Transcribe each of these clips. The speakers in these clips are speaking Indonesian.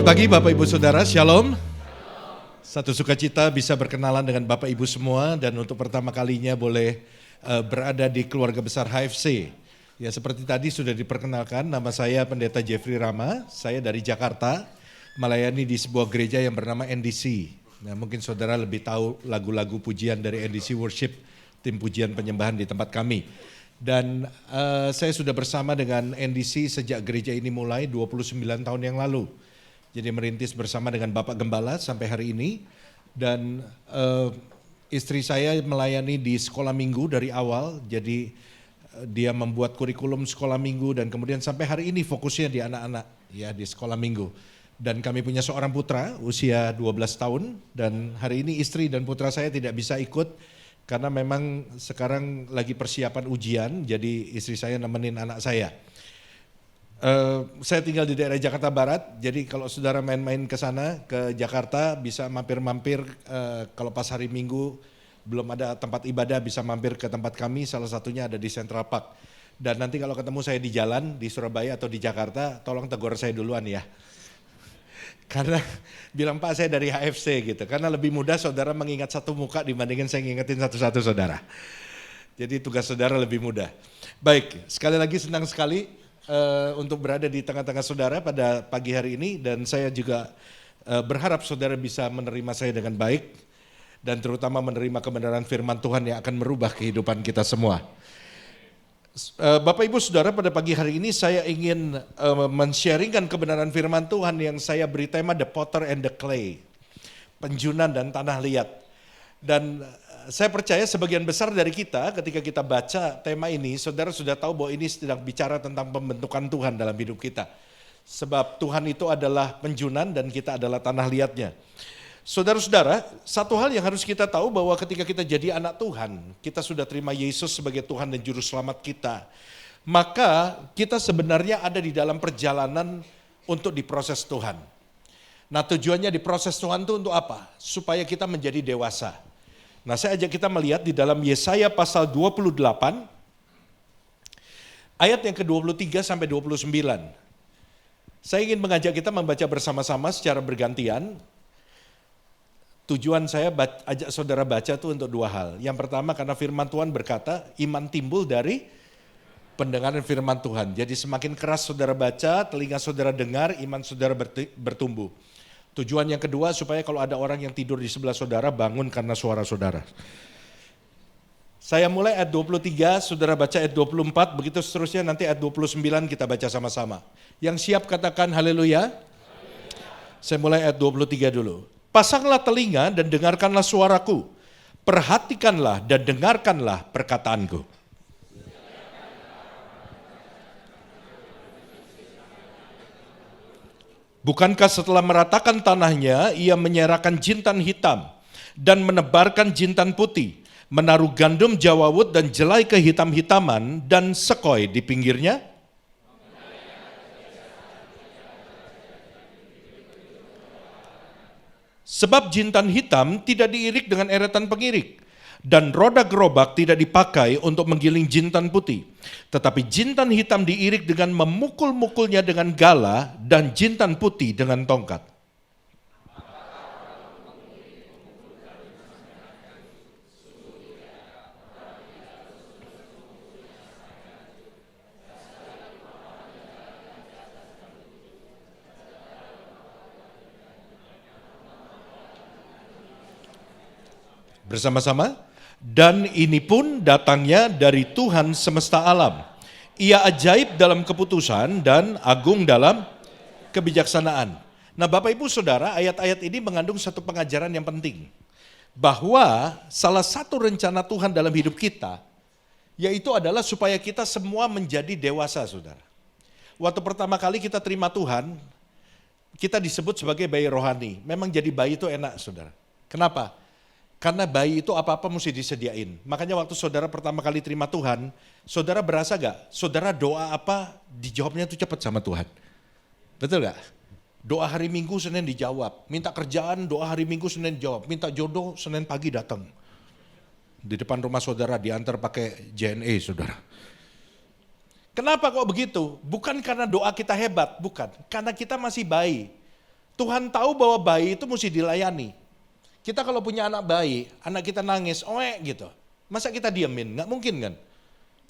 Selamat pagi Bapak Ibu Saudara, Shalom. Satu sukacita bisa berkenalan dengan Bapak Ibu semua dan untuk pertama kalinya boleh berada di keluarga besar HFC. Ya seperti tadi sudah diperkenalkan, nama saya Pendeta Jeffrey Rama, saya dari Jakarta, melayani di sebuah gereja yang bernama NDC. Nah, mungkin saudara lebih tahu lagu-lagu pujian dari NDC Worship, tim pujian penyembahan di tempat kami. Dan saya sudah bersama dengan NDC sejak gereja ini mulai 29 tahun yang lalu. Jadi merintis bersama dengan Bapak Gembala sampai hari ini. Dan istri saya melayani di sekolah minggu dari awal. Jadi dia membuat kurikulum sekolah minggu dan kemudian sampai hari ini fokusnya di anak-anak ya di sekolah minggu. Dan kami punya seorang putra usia 12 tahun dan hari ini istri dan putra saya tidak bisa ikut karena memang sekarang lagi persiapan ujian, jadi istri saya nemenin anak saya. Saya tinggal di daerah Jakarta Barat, jadi kalau saudara main-main ke sana, ke Jakarta bisa mampir-mampir, kalau pas hari Minggu belum ada tempat ibadah bisa mampir ke tempat kami, salah satunya ada di Central Park. Dan nanti kalau ketemu saya di jalan, di Surabaya atau di Jakarta, tolong tegur saya duluan ya. Karena bilang Pak saya dari HFC gitu, karena lebih mudah saudara mengingat satu muka dibandingin saya ngingetin satu-satu saudara. Jadi tugas saudara lebih mudah. Baik, sekali lagi senang sekali untuk berada di tengah-tengah saudara pada pagi hari ini dan saya juga berharap saudara bisa menerima saya dengan baik dan terutama menerima kebenaran firman Tuhan yang akan merubah kehidupan kita semua. Bapak Ibu Saudara, pada pagi hari ini saya ingin men-sharingkan kebenaran firman Tuhan yang saya beri tema The Potter and the Clay, penjunan dan tanah liat. Dan saya percaya sebagian besar dari kita ketika kita baca tema ini, saudara sudah tahu bahwa ini sedang bicara tentang pembentukan Tuhan dalam hidup kita. Sebab Tuhan itu adalah penjunan dan kita adalah tanah liatnya. Saudara-saudara, satu hal yang harus kita tahu bahwa ketika kita jadi anak Tuhan, kita sudah terima Yesus sebagai Tuhan dan Juru Selamat kita. Maka kita sebenarnya ada di dalam perjalanan untuk diproses Tuhan. Nah tujuannya diproses Tuhan itu untuk apa? Supaya kita menjadi dewasa. Nah saya ajak kita melihat di dalam Yesaya pasal 28, ayat yang ke-23 sampai 29. Saya ingin mengajak kita membaca bersama-sama secara bergantian. Tujuan saya ajak saudara baca itu untuk dua hal. Yang pertama karena firman Tuhan berkata, iman timbul dari pendengaran firman Tuhan. Jadi semakin keras saudara baca, telinga saudara dengar, iman saudara bertumbuh. Tujuan yang kedua supaya kalau ada orang yang tidur di sebelah saudara, bangun karena suara saudara. Saya mulai ayat 23, saudara baca ayat 24, begitu seterusnya nanti ayat 29 kita baca sama-sama. Yang siap katakan haleluya. Saya mulai ayat 23 dulu. Pasanglah telinga dan dengarkanlah suaraku, perhatikanlah dan dengarkanlah perkataanku. Bukankah setelah meratakan tanahnya, ia menyerahkan jintan hitam dan menebarkan jintan putih, menaruh gandum jawawut dan jelai kehitam-hitaman dan sekoi di pinggirnya? Sebab jintan hitam tidak diirik dengan eretan pengirik, dan roda gerobak tidak dipakai untuk menggiling jintan putih. Tetapi jintan hitam diirik dengan memukul-mukulnya dengan gala dan jintan putih dengan tongkat. Bersama-sama, dan ini pun datangnya dari Tuhan semesta alam. Ia ajaib dalam keputusan dan agung dalam kebijaksanaan. Nah Bapak Ibu Saudara, ayat-ayat ini mengandung satu pengajaran yang penting. Bahwa salah satu rencana Tuhan dalam hidup kita, yaitu adalah supaya kita semua menjadi dewasa saudara. Waktu pertama kali kita terima Tuhan, kita disebut sebagai bayi rohani. Memang jadi bayi itu enak saudara. Kenapa? Karena bayi itu apa-apa mesti disediain. Makanya waktu saudara pertama kali terima Tuhan, saudara berasa gak? Saudara doa apa dijawabnya itu cepat sama Tuhan. Betul gak? Doa hari Minggu Senin dijawab. Minta kerjaan doa hari Minggu Senin dijawab. Minta jodoh Senin pagi datang. Di depan rumah saudara diantar pakai JNE saudara. Kenapa kok begitu? Bukan karena doa kita hebat, bukan. Karena kita masih bayi. Tuhan tahu bahwa bayi itu mesti dilayani. Kita kalau punya anak bayi, anak kita nangis, gitu. Masa kita diemin? Nggak mungkin kan?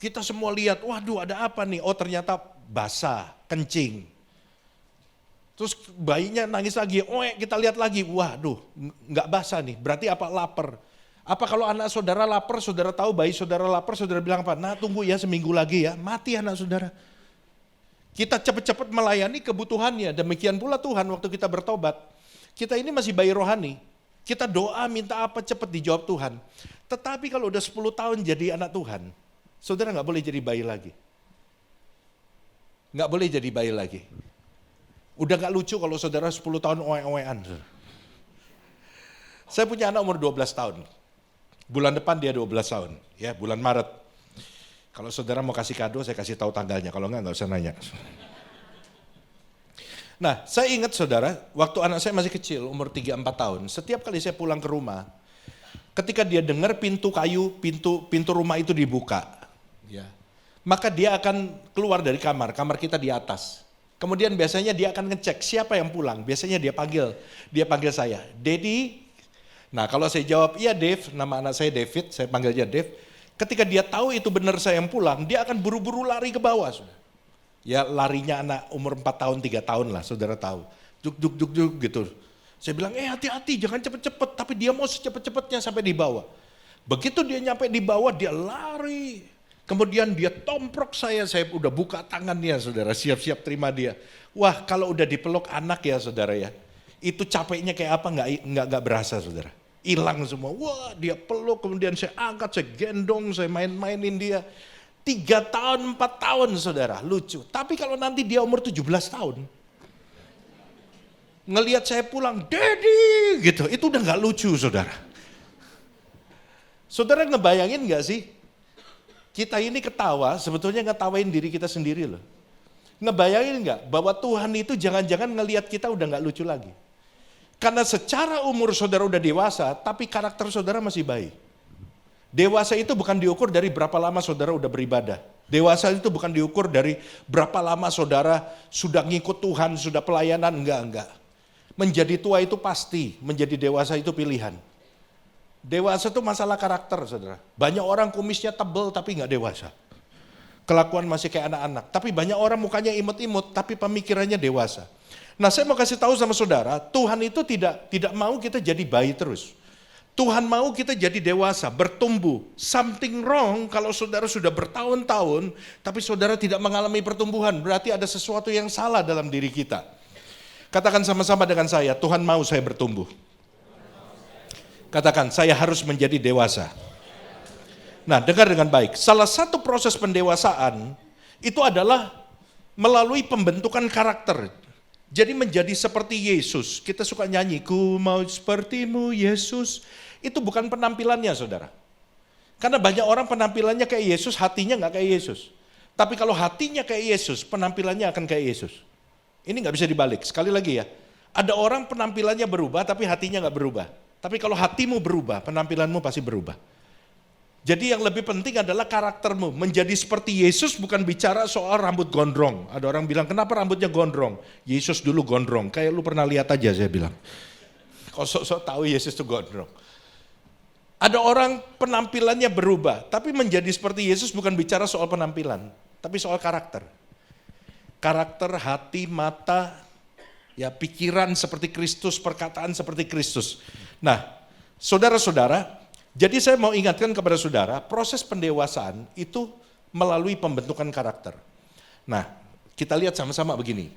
Kita semua lihat, waduh ada apa nih? Oh ternyata basah, kencing. Terus bayinya nangis lagi, kita lihat lagi, waduh nggak basah nih, berarti apa? Lapar. Apa kalau anak saudara lapar, saudara tahu bayi saudara lapar, saudara bilang apa? Nah tunggu ya seminggu lagi ya, mati anak saudara. Kita cepat-cepat melayani kebutuhannya, demikian pula Tuhan waktu kita bertobat. Kita ini masih bayi rohani, kita doa minta apa cepat dijawab Tuhan. Tetapi kalau udah 10 tahun jadi anak Tuhan, saudara nggak boleh jadi bayi lagi. Nggak boleh jadi bayi lagi. Udah nggak lucu kalau saudara 10 tahun oe-oean. Saya punya anak umur 12 tahun. Bulan depan dia 12 tahun, ya bulan Maret. Kalau saudara mau kasih kado, saya kasih tahu tanggalnya. Kalau nggak usah nanya. Nah, saya ingat saudara, waktu anak saya masih kecil, umur 3-4 tahun, setiap kali saya pulang ke rumah, ketika dia dengar pintu kayu, pintu rumah itu dibuka, ya, maka dia akan keluar dari kamar kita di atas. Kemudian biasanya dia akan ngecek siapa yang pulang. Biasanya dia panggil saya, Daddy. Nah kalau saya jawab, iya Dave, nama anak saya David, saya panggil dia Dave. Ketika dia tahu itu benar saya yang pulang, dia akan buru-buru lari ke bawah. Ya larinya anak umur 4 tahun, 3 tahun lah, saudara tahu. Duk gitu. Saya bilang, hati-hati jangan cepet-cepet, tapi dia mau secepat-cepatnya sampai di bawah. Begitu dia nyampe di bawah, dia lari. Kemudian dia tomprok saya udah buka tangannya saudara, siap-siap terima dia. Wah kalau udah dipeluk anak ya saudara ya, itu capeknya kayak apa nggak berasa saudara. Hilang semua, wah dia peluk, kemudian saya angkat, saya gendong, saya main-mainin dia. 3 tahun, 4 tahun saudara, lucu. Tapi kalau nanti dia umur 17 tahun, ngelihat saya pulang, Daddy gitu, itu udah nggak lucu saudara. Saudara ngebayangin nggak sih? Kita ini ketawa, sebetulnya ngetawain diri kita sendiri loh. Ngebayangin nggak bahwa Tuhan itu jangan-jangan ngelihat kita udah nggak lucu lagi. Karena secara umur saudara udah dewasa, tapi karakter saudara masih baik. Dewasa itu bukan diukur dari berapa lama saudara udah beribadah. Dewasa itu bukan diukur dari berapa lama saudara sudah ngikut Tuhan, sudah pelayanan, enggak. Menjadi tua itu pasti, menjadi dewasa itu pilihan. Dewasa itu masalah karakter, saudara. Banyak orang kumisnya tebal tapi nggak dewasa. Kelakuan masih kayak anak-anak. Tapi banyak orang mukanya imut-imut tapi pemikirannya dewasa. Nah saya mau kasih tahu sama saudara, Tuhan itu tidak mau kita jadi bayi terus. Tuhan mau kita jadi dewasa, bertumbuh. Something wrong kalau saudara sudah bertahun-tahun tapi saudara tidak mengalami pertumbuhan. Berarti ada sesuatu yang salah dalam diri kita. Katakan sama-sama dengan saya, Tuhan mau saya bertumbuh. Katakan, saya harus menjadi dewasa. Nah, dengar dengan baik. Salah satu proses pendewasaan itu adalah melalui pembentukan karakter. Jadi menjadi seperti Yesus. Kita suka nyanyi, ku mau sepertimu Yesus. Itu bukan penampilannya saudara. Karena banyak orang penampilannya kayak Yesus, hatinya nggak kayak Yesus. Tapi kalau hatinya kayak Yesus, penampilannya akan kayak Yesus. Ini nggak bisa dibalik. Sekali lagi ya, ada orang penampilannya berubah tapi hatinya nggak berubah. Tapi kalau hatimu berubah, penampilanmu pasti berubah. Jadi yang lebih penting adalah karaktermu. Menjadi seperti Yesus bukan bicara soal rambut gondrong. Ada orang bilang, kenapa rambutnya gondrong? Yesus dulu gondrong. Kayak lu pernah lihat aja saya bilang. Kok sok-sok tahu Yesus itu gondrong. Ada orang penampilannya berubah. Tapi menjadi seperti Yesus bukan bicara soal penampilan. Tapi soal karakter. Karakter, hati, mata, ya pikiran seperti Kristus, perkataan seperti Kristus. Nah, saudara-saudara, jadi saya mau ingatkan kepada saudara, proses pendewasaan itu melalui pembentukan karakter. Nah, kita lihat sama-sama begini.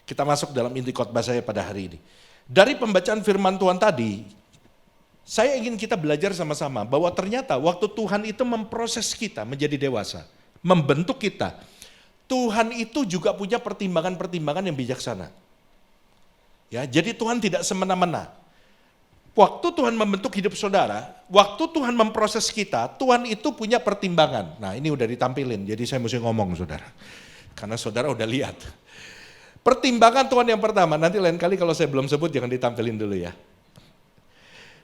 Kita masuk dalam inti khotbah saya pada hari ini. Dari pembacaan firman Tuhan tadi, saya ingin kita belajar sama-sama bahwa ternyata waktu Tuhan itu memproses kita menjadi dewasa, membentuk kita, Tuhan itu juga punya pertimbangan-pertimbangan yang bijaksana. Ya, jadi Tuhan tidak semena-mena. Waktu Tuhan membentuk hidup saudara, waktu Tuhan memproses kita, Tuhan itu punya pertimbangan. Nah ini udah ditampilin, jadi saya mesti ngomong saudara. Karena saudara udah lihat. Pertimbangan Tuhan yang pertama, nanti lain kali kalau saya belum sebut jangan ditampilin dulu ya.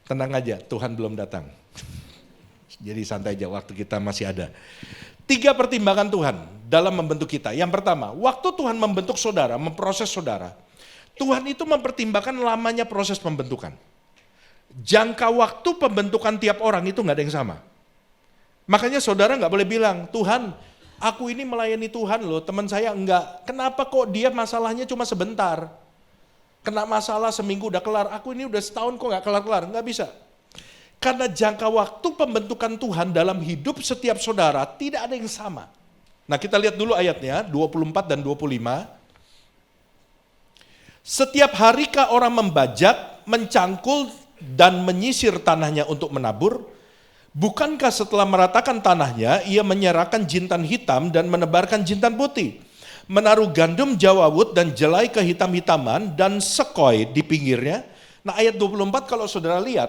Tenang aja, Tuhan belum datang. Jadi santai aja, waktu kita masih ada. 3 pertimbangan Tuhan dalam membentuk kita. Yang pertama, waktu Tuhan membentuk saudara, memproses saudara, Tuhan itu mempertimbangkan lamanya proses pembentukan. Jangka waktu pembentukan tiap orang itu nggak ada yang sama. Makanya saudara nggak boleh bilang, Tuhan, aku ini melayani Tuhan loh, teman saya enggak. Kenapa kok dia masalahnya cuma sebentar? Kena masalah seminggu udah kelar, aku ini udah setahun kok nggak kelar-kelar, nggak bisa. Karena jangka waktu pembentukan Tuhan dalam hidup setiap saudara tidak ada yang sama. Nah kita lihat dulu ayatnya, 24 dan 25. Setiap harikah orang membajak, mencangkul, dan menyisir tanahnya untuk menabur? Bukankah setelah meratakan tanahnya, ia menyerahkan jintan hitam dan menebarkan jintan putih? Menaruh gandum jawawut dan jelai kehitam-hitaman dan sekoi di pinggirnya. Nah ayat 24 kalau saudara lihat,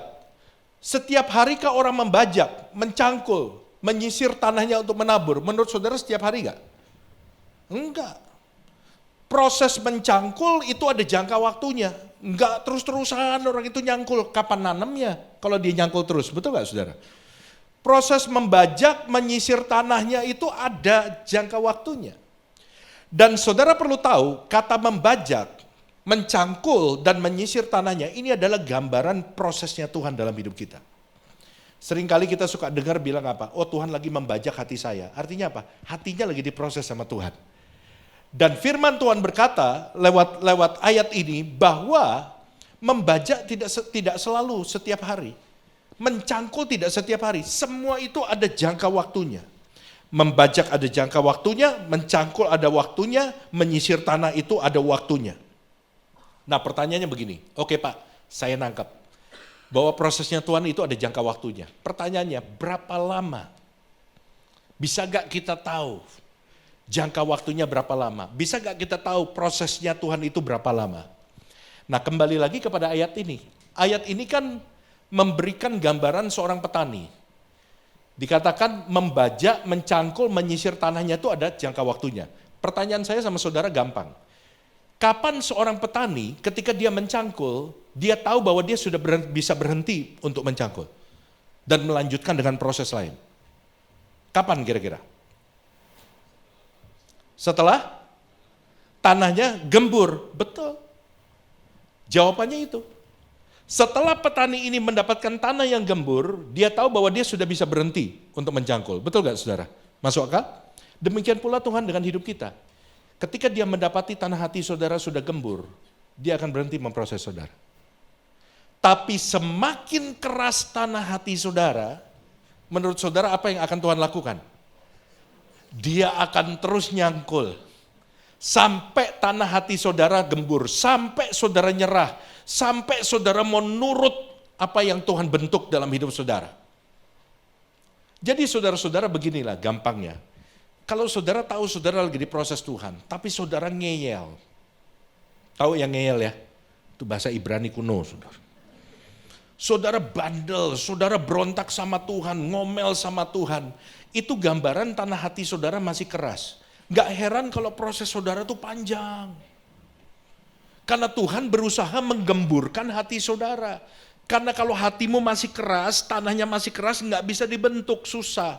setiap harikah orang membajak, mencangkul, menyisir tanahnya untuk menabur? Menurut saudara setiap hari enggak? Enggak. Proses mencangkul itu ada jangka waktunya. Enggak terus-terusan orang itu nyangkul. Kapan nanamnya kalau dia nyangkul terus? Betul enggak saudara? Proses membajak, menyisir tanahnya itu ada jangka waktunya. Dan saudara perlu tahu, kata membajak, mencangkul, dan menyisir tanahnya, ini adalah gambaran prosesnya Tuhan dalam hidup kita. Seringkali kita suka dengar bilang apa? Oh Tuhan lagi membajak hati saya. Artinya apa? Hatinya lagi diproses sama Tuhan. Dan firman Tuhan berkata lewat ayat ini bahwa membajak tidak selalu setiap hari. Mencangkul tidak setiap hari. Semua itu ada jangka waktunya. Membajak ada jangka waktunya, mencangkul ada waktunya, menyisir tanah itu ada waktunya. Nah pertanyaannya begini, oke Pak, saya nangkap bahwa prosesnya Tuhan itu ada jangka waktunya. Pertanyaannya, berapa lama? Bisa gak kita tahu jangka waktunya berapa lama? Bisa gak kita tahu prosesnya Tuhan itu berapa lama? Nah kembali lagi kepada ayat ini. Ayat ini kan memberikan gambaran seorang petani. Dikatakan membajak, mencangkul, menyisir tanahnya itu ada jangka waktunya. Pertanyaan saya sama saudara gampang. Kapan seorang petani ketika dia mencangkul, dia tahu bahwa dia sudah bisa berhenti untuk mencangkul dan melanjutkan dengan proses lain? Kapan kira-kira? Setelah tanahnya gembur, betul. Jawabannya itu. Setelah petani ini mendapatkan tanah yang gembur, dia tahu bahwa dia sudah bisa berhenti untuk mencangkul. Betul gak saudara? Masuk akal? Demikian pula Tuhan dengan hidup kita. Ketika dia mendapati tanah hati saudara sudah gembur, dia akan berhenti memproses saudara. Tapi semakin keras tanah hati saudara, menurut saudara apa yang akan Tuhan lakukan? Dia akan terus nyangkul. Sampai tanah hati saudara gembur, sampai saudara nyerah, sampai saudara mau nurut apa yang Tuhan bentuk dalam hidup saudara. Jadi saudara-saudara beginilah gampangnya. Kalau saudara tahu saudara lagi diproses Tuhan, tapi saudara ngeyel. Tahu yang ngeyel ya? Itu bahasa Ibrani kuno, saudara. Saudara bandel, saudara berontak sama Tuhan, ngomel sama Tuhan. Itu gambaran tanah hati saudara masih keras. Gak heran kalau proses saudara itu panjang. Karena Tuhan berusaha menggemburkan hati saudara. Karena kalau hatimu masih keras, tanahnya masih keras, gak bisa dibentuk, susah.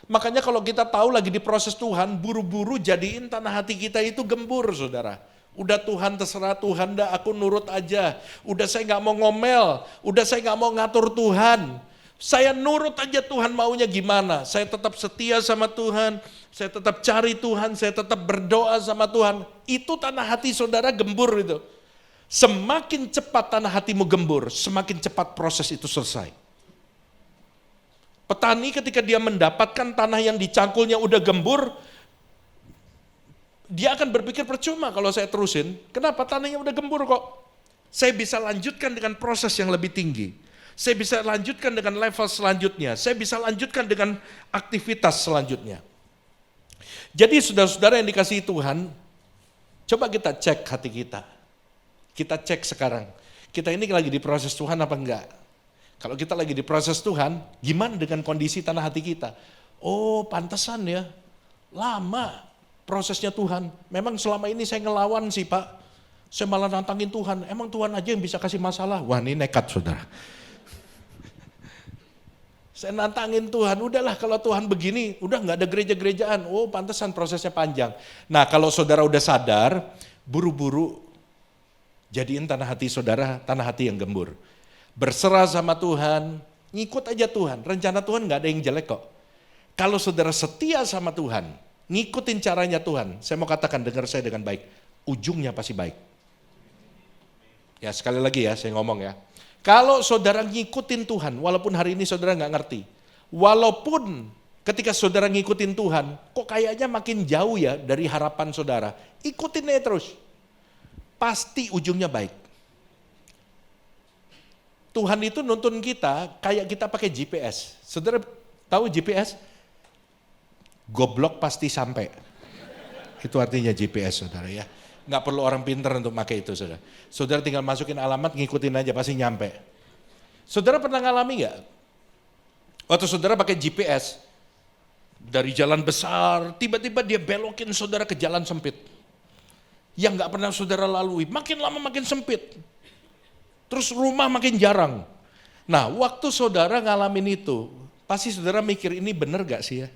Makanya kalau kita tahu lagi di proses Tuhan, buru-buru jadiin tanah hati kita itu gembur, saudara. Udah Tuhan terserah Tuhan, dah aku nurut aja. Udah saya gak mau ngomel, udah saya gak mau ngatur Tuhan. Saya nurut aja Tuhan maunya gimana. Saya tetap setia sama Tuhan, saya tetap cari Tuhan, saya tetap berdoa sama Tuhan. Itu tanah hati saudara gembur itu. Semakin cepat tanah hatimu gembur, semakin cepat proses itu selesai. Petani ketika dia mendapatkan tanah yang dicangkulnya udah gembur, dia akan berpikir percuma kalau saya terusin. Kenapa? Tanahnya udah gembur kok. Saya bisa lanjutkan dengan proses yang lebih tinggi. Saya bisa lanjutkan dengan level selanjutnya. Saya bisa lanjutkan dengan aktivitas selanjutnya. Jadi saudara-saudara yang dikasihi Tuhan, coba kita cek hati kita. Kita cek sekarang. Kita ini lagi diproses Tuhan apa enggak? Kalau kita lagi diproses Tuhan, gimana dengan kondisi tanah hati kita? Oh, pantesan ya. Lama prosesnya Tuhan. Memang selama ini saya ngelawan sih Pak. Saya malah nantangin Tuhan. Emang Tuhan aja yang bisa kasih masalah. Wah ini nekat saudara. Saya nantangin Tuhan, udahlah kalau Tuhan begini, udah gak ada gereja-gerejaan. Oh pantesan prosesnya panjang. Nah kalau saudara udah sadar, buru-buru Jadiin tanah hati saudara, tanah hati yang gembur. Berserah sama Tuhan, ngikut aja Tuhan. Rencana Tuhan gak ada yang jelek kok. Kalau saudara setia sama Tuhan, ngikutin caranya Tuhan, saya mau katakan, dengar saya dengan baik, ujungnya pasti baik. Ya sekali lagi ya, saya ngomong ya. Kalau saudara ngikutin Tuhan, walaupun hari ini saudara gak ngerti, walaupun ketika saudara ngikutin Tuhan, kok kayaknya makin jauh ya dari harapan saudara, ikutin aja terus. Pasti ujungnya baik. Tuhan itu nuntun kita kayak kita pakai GPS. Saudara tahu GPS? Goblok pasti sampai. Itu artinya GPS saudara ya. Nggak perlu orang pintar untuk pakai itu saudara. Saudara tinggal masukin alamat, ngikutin aja pasti nyampe. Saudara pernah ngalami nggak? Waktu saudara pakai GPS, dari jalan besar, tiba-tiba dia belokin saudara ke jalan sempit. Yang nggak pernah saudara lalui, makin lama makin sempit. Terus rumah makin jarang. Nah, waktu saudara ngalamin itu, pasti saudara mikir ini benar gak sih ya?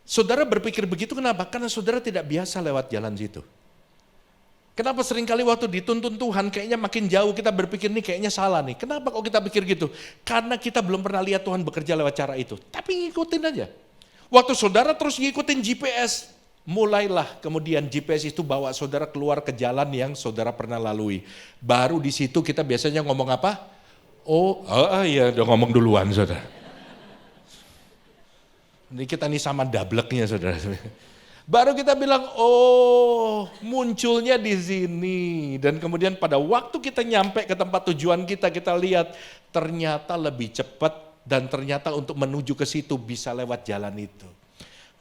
Saudara berpikir begitu kenapa? Karena saudara tidak biasa lewat jalan situ. Kenapa seringkali waktu dituntun Tuhan kayaknya makin jauh kita berpikir ini kayaknya salah nih. Kenapa kok kita pikir gitu? Karena kita belum pernah lihat Tuhan bekerja lewat cara itu. Tapi ngikutin aja. Waktu saudara terus ngikutin GPS, mulailah kemudian GPS itu bawa saudara keluar ke jalan yang saudara pernah lalui. Baru di situ kita biasanya ngomong apa? Iya udah ngomong duluan saudara. Ini kita nih sama dableknya saudara. Baru kita bilang, munculnya di sini. Dan kemudian pada waktu kita nyampe ke tempat tujuan kita lihat ternyata lebih cepat dan ternyata untuk menuju ke situ bisa lewat jalan itu.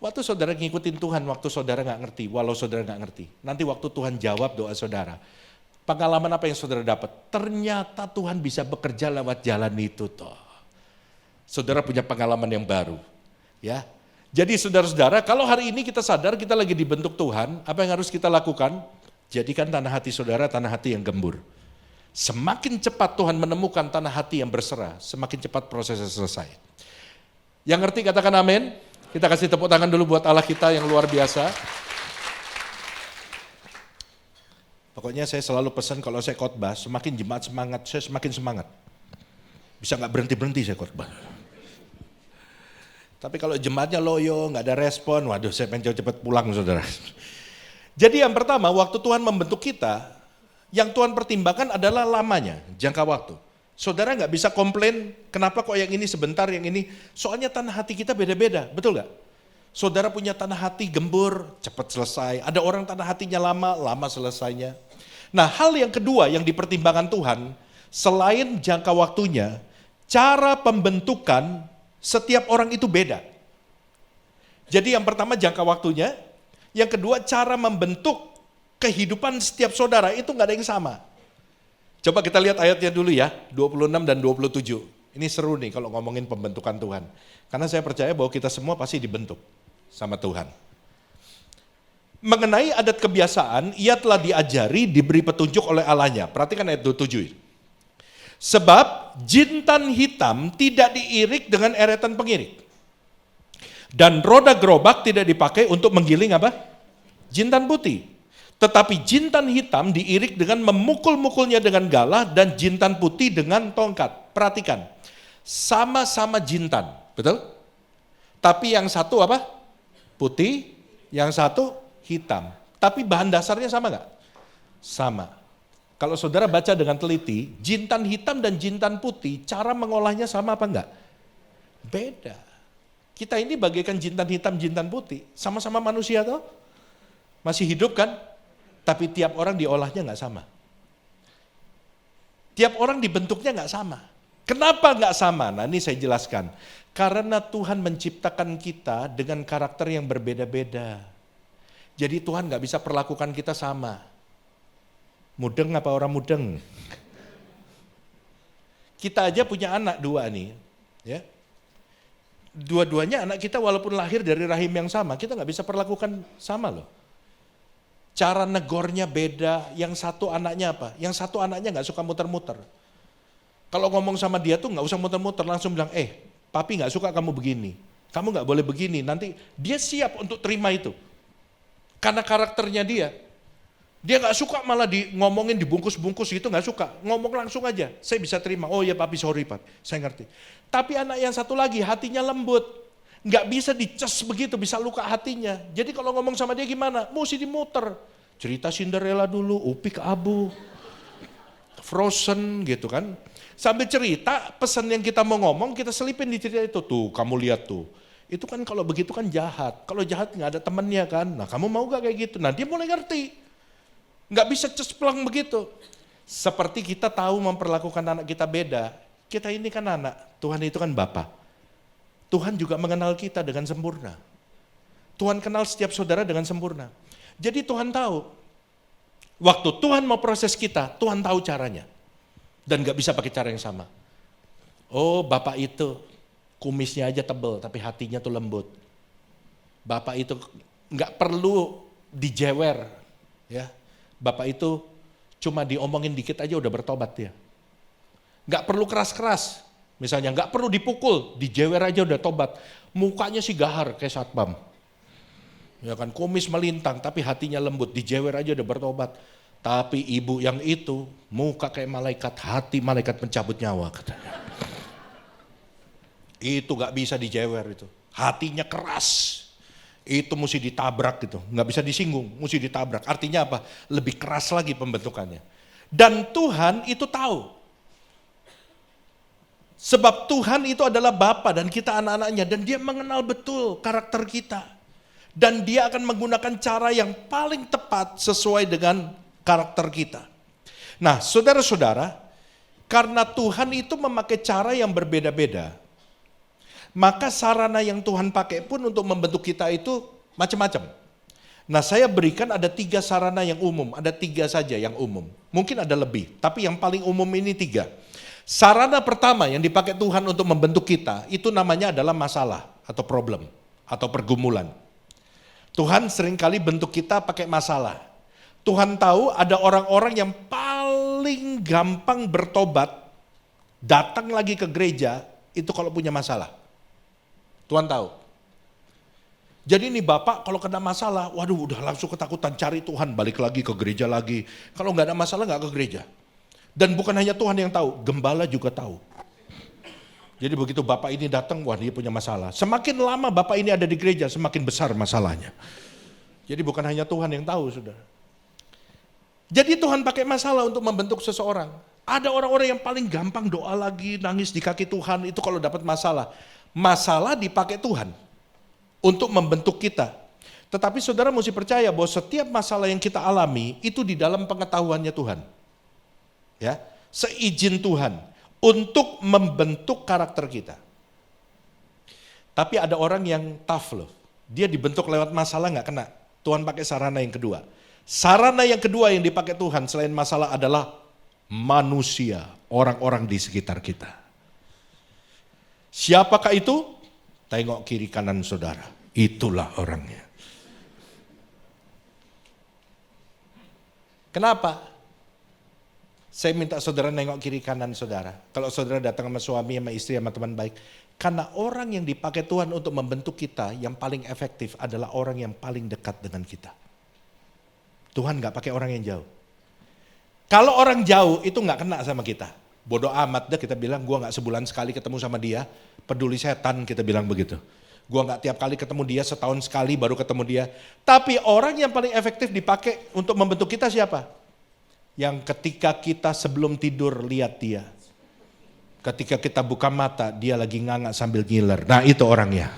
Waktu saudara ngikutin Tuhan, waktu saudara gak ngerti, walau saudara gak ngerti. Nanti waktu Tuhan jawab doa saudara, pengalaman apa yang saudara dapat? Ternyata Tuhan bisa bekerja lewat jalan itu toh. Saudara punya pengalaman yang baru. Ya. Jadi saudara-saudara, kalau hari ini kita sadar kita lagi dibentuk Tuhan, apa yang harus kita lakukan? Jadikan tanah hati saudara tanah hati yang gembur. Semakin cepat Tuhan menemukan tanah hati yang berserah, semakin cepat prosesnya selesai. Yang ngerti katakan amin. Kita kasih tepuk tangan dulu buat Allah kita yang luar biasa. Pokoknya saya selalu pesan kalau saya khotbah, semakin jemaat semangat, saya semakin semangat. Bisa nggak berhenti-berhenti saya khotbah. Tapi kalau jemaatnya loyo, nggak ada respon, waduh saya pengen cepat pulang saudara. Jadi yang pertama, waktu Tuhan membentuk kita, yang Tuhan pertimbangkan adalah lamanya, jangka waktu. Saudara nggak bisa komplain, kenapa kok yang ini sebentar, yang ini, soalnya tanah hati kita beda-beda, betul nggak? Saudara punya tanah hati gembur, cepat selesai. Ada orang tanah hatinya lama, lama selesainya. Nah hal yang kedua yang dipertimbangkan Tuhan, selain jangka waktunya, cara pembentukan setiap orang itu beda. Jadi yang pertama jangka waktunya, yang kedua cara membentuk kehidupan setiap saudara itu nggak ada yang sama. Coba kita lihat ayatnya dulu ya, 26 dan 27. Ini seru nih kalau ngomongin pembentukan Tuhan. Karena saya percaya bahwa kita semua pasti dibentuk sama Tuhan. Mengenai adat kebiasaan, ia telah diajari, diberi petunjuk oleh Allahnya. Perhatikan ayat 27. Sebab jintan hitam tidak diirik dengan eretan pengirik. Dan roda gerobak tidak dipakai untuk menggiling apa? Jintan putih. Tetapi jintan hitam diirik dengan memukul-mukulnya dengan galah dan jintan putih dengan tongkat. Perhatikan, sama-sama jintan, betul? Tapi yang satu apa? Putih, yang satu hitam. Tapi bahan dasarnya sama nggak? Sama. Kalau saudara baca dengan teliti, jintan hitam dan jintan putih, cara mengolahnya sama apa enggak? Beda. Kita ini bagaikan jintan hitam, jintan putih. Sama-sama manusia toh? Masih hidup kan? Tapi tiap orang diolahnya nggak sama. Tiap orang dibentuknya nggak sama. Kenapa nggak sama? Nah ini saya jelaskan. Karena Tuhan menciptakan kita dengan karakter yang berbeda-beda. Jadi Tuhan nggak bisa perlakukan kita sama. Mudeng apa orang mudeng? Kita aja punya anak dua nih. Ya. Dua-duanya anak kita walaupun lahir dari rahim yang sama, kita nggak bisa perlakukan sama loh. Cara negornya beda, yang satu anaknya apa? Yang satu anaknya nggak suka muter-muter. Kalau ngomong sama dia tuh nggak usah muter-muter, langsung bilang, papi nggak suka kamu begini, kamu nggak boleh begini. Nanti dia siap untuk terima itu, karena karakternya dia. Dia nggak suka malah ngomongin dibungkus-bungkus gitu, nggak suka. Ngomong langsung aja, saya bisa terima. Oh ya papi, sorry papi, saya ngerti. Tapi anak yang satu lagi hatinya lembut. Nggak bisa dicas begitu, bisa luka hatinya. Jadi kalau ngomong sama dia gimana? Mesti dimuter. Cerita Cinderella dulu, Upik Abu, Frozen gitu kan. Sambil cerita, pesan yang kita mau ngomong, kita selipin di cerita itu. Tuh, kamu lihat tuh. Itu kan kalau begitu kan jahat. Kalau jahat nggak ada temannya kan. Nah kamu mau gak kayak gitu? Nah dia mulai ngerti. Nggak bisa cespleng begitu. Seperti kita tahu memperlakukan anak kita beda. Kita ini kan anak, Tuhan itu kan Bapa. Tuhan juga mengenal kita dengan sempurna. Tuhan kenal setiap saudara dengan sempurna. Jadi Tuhan tahu, waktu Tuhan mau proses kita, Tuhan tahu caranya. Dan gak bisa pakai cara yang sama. Oh Bapak itu, kumisnya aja tebel, tapi hatinya tuh lembut. Bapak itu gak perlu dijewer. Ya. Bapak itu cuma diomongin dikit aja udah bertobat dia. Gak perlu keras-keras. Misalnya gak perlu dipukul, dijewer aja udah tobat. Mukanya sih gahar kayak satpam. Ya kan, kumis melintang tapi hatinya lembut, dijewer aja udah bertobat. Tapi ibu yang itu, muka kayak malaikat, hati malaikat pencabut nyawa katanya. Itu gak bisa dijewer itu. Hatinya keras. Itu mesti ditabrak gitu, nggak bisa disinggung, mesti ditabrak. Artinya apa? Lebih keras lagi pembentukannya. Dan Tuhan itu tahu. Sebab Tuhan itu adalah Bapa dan kita anak-anaknya. Dan dia mengenal betul karakter kita. Dan dia akan menggunakan cara yang paling tepat sesuai dengan karakter kita. Nah saudara-saudara, karena Tuhan itu memakai cara yang berbeda-beda, maka sarana yang Tuhan pakai pun untuk membentuk kita itu macam-macam. Nah saya berikan ada 3 sarana yang umum, ada 3 saja yang umum. Mungkin ada lebih, tapi yang paling umum ini 3. Sarana pertama yang dipakai Tuhan untuk membentuk kita, itu namanya adalah masalah atau problem, atau pergumulan. Tuhan seringkali bentuk kita pakai masalah. Tuhan tahu ada orang-orang yang paling gampang bertobat, datang lagi ke gereja, itu kalau punya masalah. Tuhan tahu. Jadi ini Bapak kalau kena masalah, waduh udah langsung ketakutan, cari Tuhan, balik lagi ke gereja lagi. Kalau nggak ada masalah nggak ke gereja. Dan bukan hanya Tuhan yang tahu, gembala juga tahu. Jadi begitu Bapak ini datang, wah dia punya masalah. Semakin lama Bapak ini ada di gereja, semakin besar masalahnya. Jadi bukan hanya Tuhan yang tahu, saudara. Jadi Tuhan pakai masalah untuk membentuk seseorang. Ada orang-orang yang paling gampang doa lagi, nangis di kaki Tuhan, itu kalau dapat masalah. Masalah dipakai Tuhan untuk membentuk kita. Tetapi saudara mesti percaya bahwa setiap masalah yang kita alami itu di dalam pengetahuannya Tuhan. Ya, seizin Tuhan untuk membentuk karakter kita. Tapi ada orang yang tough loh. Dia dibentuk lewat masalah nggak kena. Tuhan pakai sarana yang kedua. Sarana yang kedua yang dipakai Tuhan selain masalah adalah manusia, orang-orang di sekitar kita. Siapakah itu? Tengok kiri kanan saudara. Itulah orangnya. Kenapa? Saya minta saudara nengok kiri kanan saudara. Kalau saudara datang sama suami, sama istri, sama teman baik. Karena orang yang dipakai Tuhan untuk membentuk kita yang paling efektif adalah orang yang paling dekat dengan kita. Tuhan gak pakai orang yang jauh. Kalau orang jauh itu gak kena sama kita. Bodoh amat dah kita bilang, gua gak sebulan sekali ketemu sama dia, peduli setan kita bilang begitu. Gua gak tiap kali ketemu dia, setahun sekali baru ketemu dia. Tapi orang yang paling efektif dipakai untuk membentuk kita siapa? Yang ketika kita sebelum tidur lihat dia. Ketika kita buka mata, dia lagi nganga sambil ngiler. Nah itu orangnya.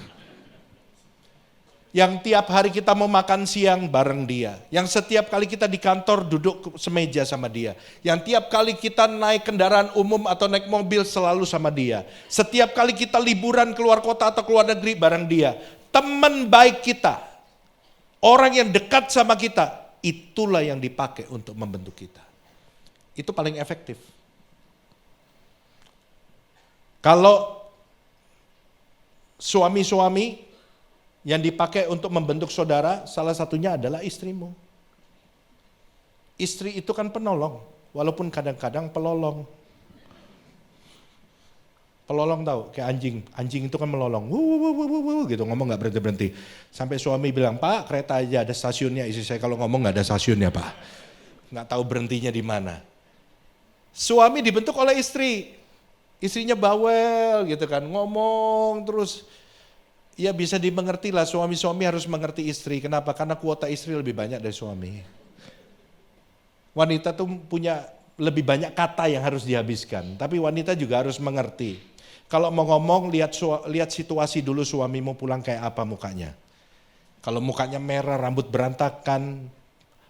Yang tiap hari kita mau makan siang bareng dia. Yang setiap kali kita di kantor duduk semeja sama dia. Yang tiap kali kita naik kendaraan umum atau naik mobil selalu sama dia. Setiap kali kita liburan keluar kota atau keluar negeri bareng dia. Teman baik kita. Orang yang dekat sama kita. Itulah yang dipakai untuk membentuk kita. Itu paling efektif. Kalau suami-suami yang dipakai untuk membentuk saudara, salah satunya adalah istrimu. Istri itu kan penolong, walaupun kadang-kadang pelolong. Pelolong tahu, kayak anjing. Anjing itu kan melolong, gitu, ngomong gak berhenti-berhenti. Sampai suami bilang, Pak kereta aja ada stasiunnya. Istri saya kalau ngomong gak ada stasiunnya Pak. nggak tahu berhentinya di mana. Suami dibentuk oleh istri, istrinya bawel gitu kan, ngomong terus. Ya bisa dimengerti lah, suami-suami harus mengerti istri. Kenapa? Karena kuota istri lebih banyak dari suami. Wanita tuh punya lebih banyak kata yang harus dihabiskan, tapi wanita juga harus mengerti. Kalau mau ngomong, lihat situasi dulu suamimu pulang kayak apa mukanya. Kalau mukanya merah, rambut berantakan,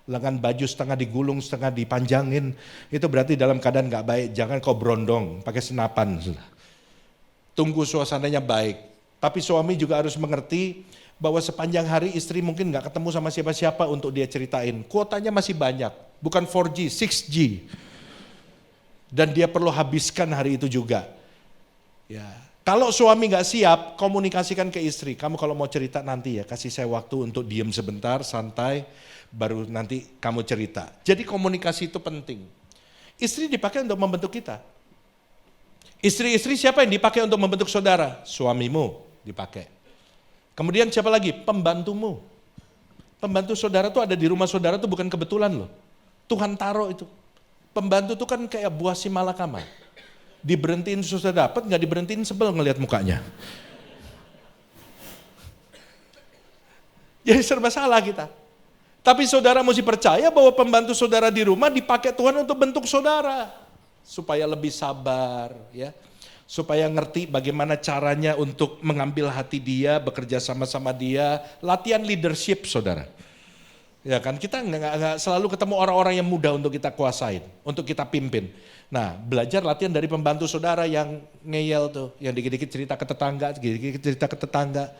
lengan baju setengah digulung, setengah dipanjangin, itu berarti dalam keadaan gak baik. Jangan kau berondong, pakai senapan. Tunggu suasananya baik. Tapi suami juga harus mengerti bahwa sepanjang hari istri mungkin gak ketemu sama siapa-siapa untuk dia ceritain. Kuotanya masih banyak, bukan 4G, 6G. Dan dia perlu habiskan hari itu juga. Ya. Kalau suami gak siap, komunikasikan ke istri. Kamu kalau mau cerita nanti ya, kasih saya waktu untuk diem sebentar, santai, baru nanti kamu cerita. Jadi komunikasi itu penting. Istri dipakai untuk membentuk kita. Istri-istri siapa yang dipakai untuk membentuk saudara? Suamimu dipakai. Kemudian siapa lagi? Pembantumu. Pembantu saudara tuh ada di rumah saudara tuh bukan kebetulan loh. Tuhan taruh itu. Pembantu tuh kan kayak buah si malakama. Diberhentiin susah dapat, nggak diberhentiin sebel ngelihat mukanya. Jadi serba salah kita. Tapi saudara mesti percaya bahwa pembantu saudara di rumah dipakai Tuhan untuk bentuk saudara. Supaya lebih sabar, ya. Supaya ngerti bagaimana caranya untuk mengambil hati dia, bekerja sama-sama dia. Latihan leadership saudara. Ya kan, kita nggak selalu ketemu orang-orang yang mudah untuk kita kuasain, untuk kita pimpin. Nah, belajar latihan dari pembantu saudara yang ngeyel tuh, yang dikit-dikit cerita ke tetangga, dikit-dikit cerita ke tetangga.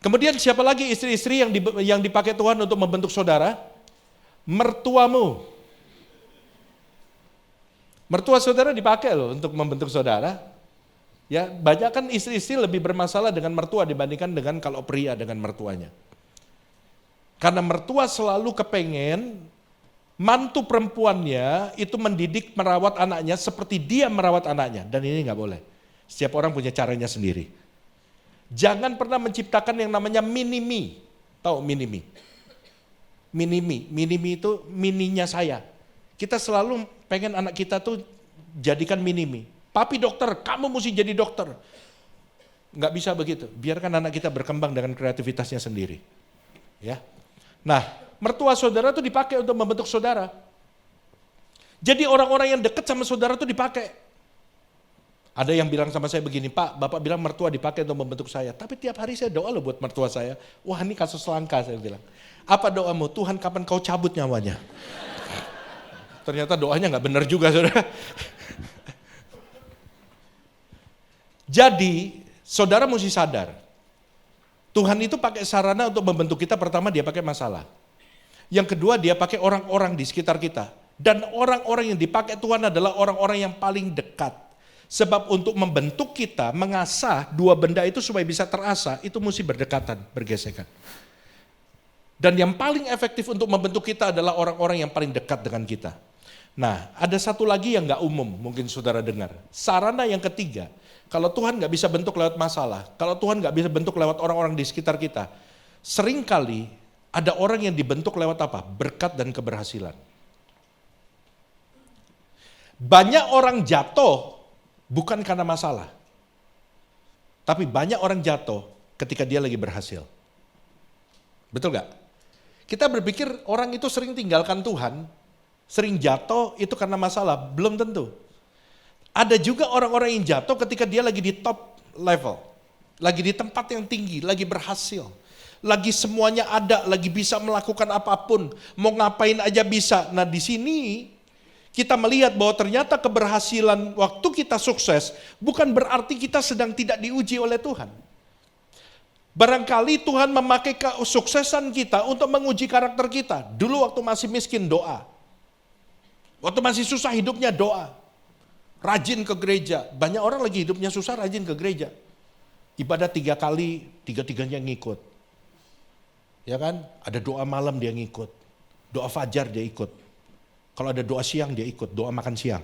Kemudian siapa lagi istri-istri yang dipakai Tuhan untuk membentuk saudara? Mertuamu. Mertua saudara dipakai loh untuk membentuk saudara. Ya, banyak kan istri-istri lebih bermasalah dengan mertua dibandingkan dengan kalau pria dengan mertuanya. Karena mertua selalu kepengen mantu perempuannya itu mendidik merawat anaknya seperti dia merawat anaknya. Dan ini nggak boleh. Setiap orang punya caranya sendiri. Jangan pernah menciptakan yang namanya mini-me. Tahu mini-me? Mini-me itu mininya saya. Kita selalu pengen anak kita tuh jadikan mini-me. Papi dokter, kamu mesti jadi dokter. Nggak bisa begitu. Biarkan anak kita berkembang dengan kreativitasnya sendiri. Ya. Nah, mertua saudara tuh dipakai untuk membentuk saudara. Jadi orang-orang yang dekat sama saudara tuh dipakai. Ada yang bilang sama saya begini, Pak, Bapak bilang mertua dipakai untuk membentuk saya. Tapi tiap hari saya doa loh buat mertua saya. Wah ini kasus langka saya bilang. Apa doamu? Tuhan kapan kau cabut nyawanya? Ternyata doanya gak benar juga saudara. Jadi saudara mesti sadar. Tuhan itu pakai sarana untuk membentuk kita, pertama dia pakai masalah. Yang kedua dia pakai orang-orang di sekitar kita. Dan orang-orang yang dipakai Tuhan adalah orang-orang yang paling dekat. Sebab untuk membentuk kita, mengasah dua benda itu supaya bisa terasah, itu mesti berdekatan, bergesekan. Dan yang paling efektif untuk membentuk kita adalah orang-orang yang paling dekat dengan kita. Nah, ada satu lagi yang gak umum, mungkin saudara dengar. Sarana yang ketiga, kalau Tuhan gak bisa bentuk lewat masalah, kalau Tuhan gak bisa bentuk lewat orang-orang di sekitar kita, seringkali ada orang yang dibentuk lewat apa? Berkat dan keberhasilan. Banyak orang jatuh bukan karena masalah, tapi banyak orang jatuh ketika dia lagi berhasil. Betul gak? Kita berpikir orang itu sering tinggalkan Tuhan, sering jatuh itu karena masalah, belum tentu. Ada juga orang-orang yang jatuh ketika dia lagi di top level, lagi di tempat yang tinggi, lagi berhasil, lagi semuanya ada, lagi bisa melakukan apapun, mau ngapain aja bisa. Nah di sini kita melihat bahwa ternyata keberhasilan waktu kita sukses bukan berarti kita sedang tidak diuji oleh Tuhan. Barangkali Tuhan memakai kesuksesan kita untuk menguji karakter kita. Dulu waktu masih miskin doa. Waktu masih susah hidupnya doa. Rajin ke gereja. Banyak orang lagi hidupnya susah rajin ke gereja. Ibadah 3 kali, 3-3-nya ngikut. Ya kan? Ada doa malam dia ngikut. Doa fajar dia ikut. Kalau ada doa siang dia ikut, doa makan siang.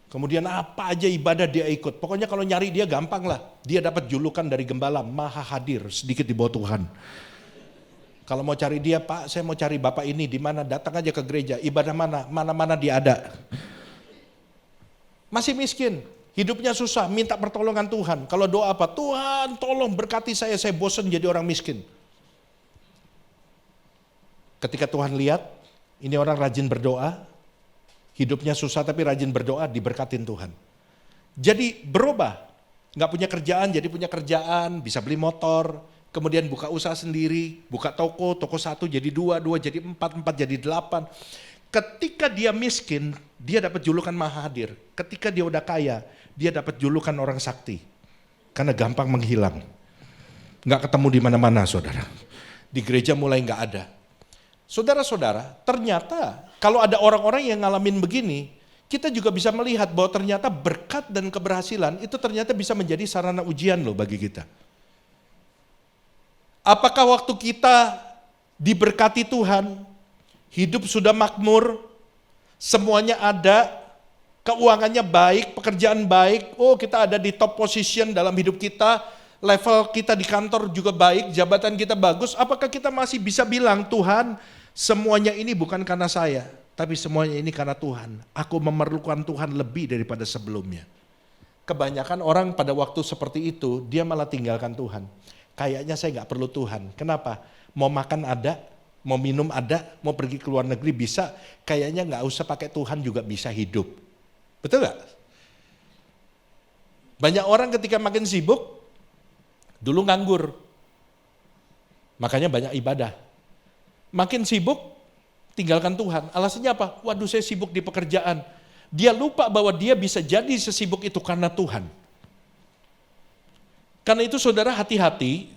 Kemudian apa aja ibadah dia ikut. Pokoknya kalau nyari dia gampang lah. Dia dapat julukan dari gembala, maha hadir, sedikit di bawah Tuhan. Kalau mau cari dia, Pak, saya mau cari Bapak ini, di mana? Datang aja ke gereja, ibadah mana dia ada. Masih miskin, hidupnya susah, minta pertolongan Tuhan. Kalau doa apa? Tuhan tolong berkati saya bosan jadi orang miskin. Ketika Tuhan lihat, ini orang rajin berdoa, hidupnya susah tapi rajin berdoa, diberkatin Tuhan. Jadi berubah, gak punya kerjaan jadi punya kerjaan, bisa beli motor, kemudian buka usaha sendiri, buka toko 1 jadi 2 jadi 4 jadi 8. Ketika dia miskin, dia dapat julukan Mahadir. Ketika dia udah kaya, dia dapat julukan orang sakti. Karena gampang menghilang. Gak ketemu di mana-mana, saudara. Di gereja mulai gak ada. Saudara-saudara, ternyata kalau ada orang-orang yang ngalamin begini, kita juga bisa melihat bahwa ternyata berkat dan keberhasilan itu ternyata bisa menjadi sarana ujian loh bagi kita. Apakah waktu kita diberkati Tuhan, hidup sudah makmur, semuanya ada, keuangannya baik, pekerjaan baik, kita ada di top position dalam hidup kita, level kita di kantor juga baik, jabatan kita bagus, apakah kita masih bisa bilang, Tuhan, semuanya ini bukan karena saya, tapi semuanya ini karena Tuhan. Aku memerlukan Tuhan lebih daripada sebelumnya. Kebanyakan orang pada waktu seperti itu, dia malah tinggalkan Tuhan. Kayaknya saya gak perlu Tuhan. Kenapa? Mau makan ada, mau minum ada, mau pergi ke luar negeri bisa. Kayaknya gak usah pakai Tuhan juga bisa hidup. Betul gak? Banyak orang ketika makin sibuk, dulu nganggur. Makanya banyak ibadah. Makin sibuk, tinggalkan Tuhan. Alasannya apa? Waduh, saya sibuk di pekerjaan. Dia lupa bahwa dia bisa jadi sesibuk itu karena Tuhan. Karena itu saudara hati-hati,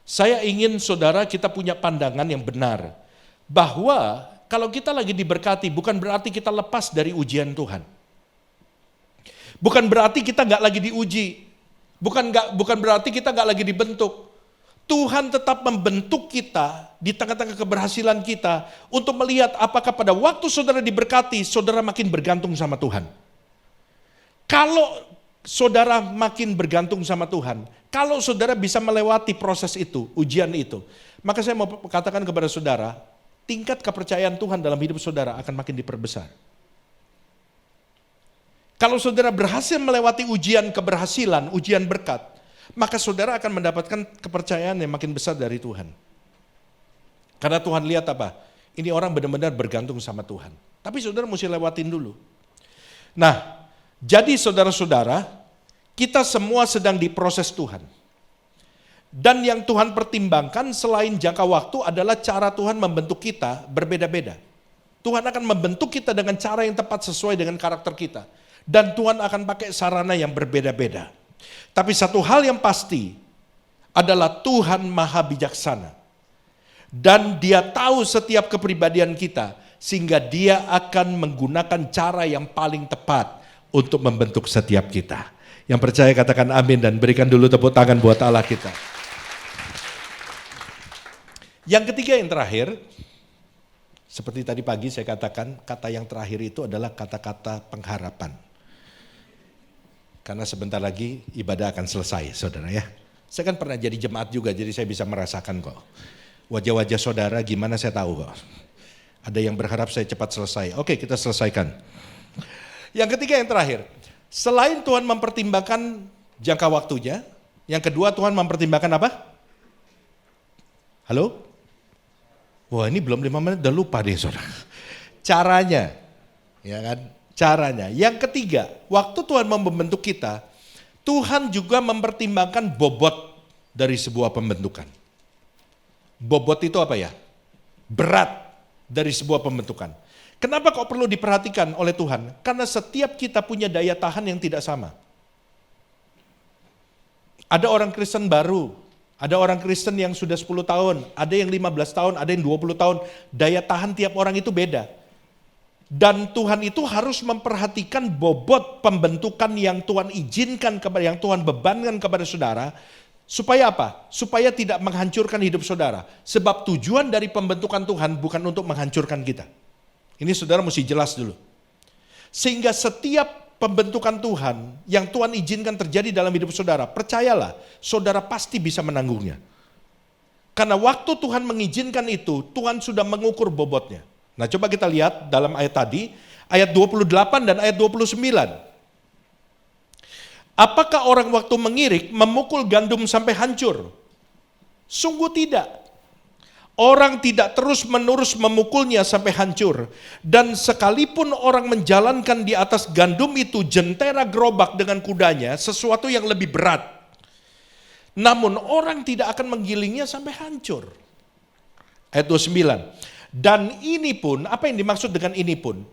saya ingin saudara kita punya pandangan yang benar. Bahwa kalau kita lagi diberkati bukan berarti kita lepas dari ujian Tuhan. Bukan berarti kita gak lagi diuji. Bukan berarti kita gak lagi dibentuk. Tuhan tetap membentuk kita di tengah-tengah keberhasilan kita untuk melihat apakah pada waktu saudara diberkati, saudara makin bergantung sama Tuhan. Kalau saudara makin bergantung sama Tuhan, kalau saudara bisa melewati proses itu, ujian itu, maka saya mau katakan kepada saudara, tingkat kepercayaan Tuhan dalam hidup saudara akan makin diperbesar. Kalau saudara berhasil melewati ujian keberhasilan, ujian berkat, maka saudara akan mendapatkan kepercayaan yang makin besar dari Tuhan. Karena Tuhan lihat apa? Ini orang benar-benar bergantung sama Tuhan. Tapi saudara mesti lewatin dulu. Nah, jadi saudara-saudara, kita semua sedang diproses Tuhan. Dan yang Tuhan pertimbangkan selain jangka waktu adalah cara Tuhan membentuk kita berbeda-beda. Tuhan akan membentuk kita dengan cara yang tepat sesuai dengan karakter kita. Dan Tuhan akan pakai sarana yang berbeda-beda. Tapi satu hal yang pasti adalah Tuhan maha bijaksana. Dan dia tahu setiap kepribadian kita. Sehingga dia akan menggunakan cara yang paling tepat untuk membentuk setiap kita. Yang percaya katakan amin dan berikan dulu tepuk tangan buat Allah kita. Yang ketiga yang terakhir, seperti tadi pagi saya katakan, kata yang terakhir itu adalah kata-kata pengharapan. Karena sebentar lagi ibadah akan selesai, saudara ya. Saya kan pernah jadi jemaat juga, jadi saya bisa merasakan kok. Wajah-wajah saudara gimana saya tahu kok. Ada yang berharap saya cepat selesai. Oke, kita selesaikan. Yang ketiga yang terakhir, selain Tuhan mempertimbangkan jangka waktunya, yang kedua Tuhan mempertimbangkan apa? Halo? Wah, ini belum 5 menit udah lupa deh saudara. Caranya, ya kan? Caranya. Yang ketiga, waktu Tuhan membentuk kita, Tuhan juga mempertimbangkan bobot dari sebuah pembentukan. Bobot itu apa ya? Berat dari sebuah pembentukan. Kenapa kok perlu diperhatikan oleh Tuhan? Karena setiap kita punya daya tahan yang tidak sama. Ada orang Kristen baru, ada orang Kristen yang sudah 10 tahun, ada yang 15 tahun, ada yang 20 tahun. Daya tahan tiap orang itu beda. Dan Tuhan itu harus memperhatikan bobot pembentukan yang Tuhan izinkan kepada, yang Tuhan bebankan kepada saudara. Supaya apa? Supaya tidak menghancurkan hidup saudara. Sebab tujuan dari pembentukan Tuhan bukan untuk menghancurkan kita. Ini saudara mesti jelas dulu. Sehingga setiap pembentukan Tuhan yang Tuhan izinkan terjadi dalam hidup saudara, percayalah, saudara pasti bisa menanggungnya. Karena waktu Tuhan mengizinkan itu, Tuhan sudah mengukur bobotnya. Nah coba kita lihat dalam ayat tadi, ayat 28 dan ayat 29. Apakah orang waktu mengirik memukul gandum sampai hancur? Sungguh tidak. Orang tidak terus-menerus memukulnya sampai hancur. Dan sekalipun orang menjalankan di atas gandum itu jentera gerobak dengan kudanya, sesuatu yang lebih berat. Namun orang tidak akan menggilingnya sampai hancur. Ayat 29. Dan ini pun, apa yang dimaksud dengan ini pun?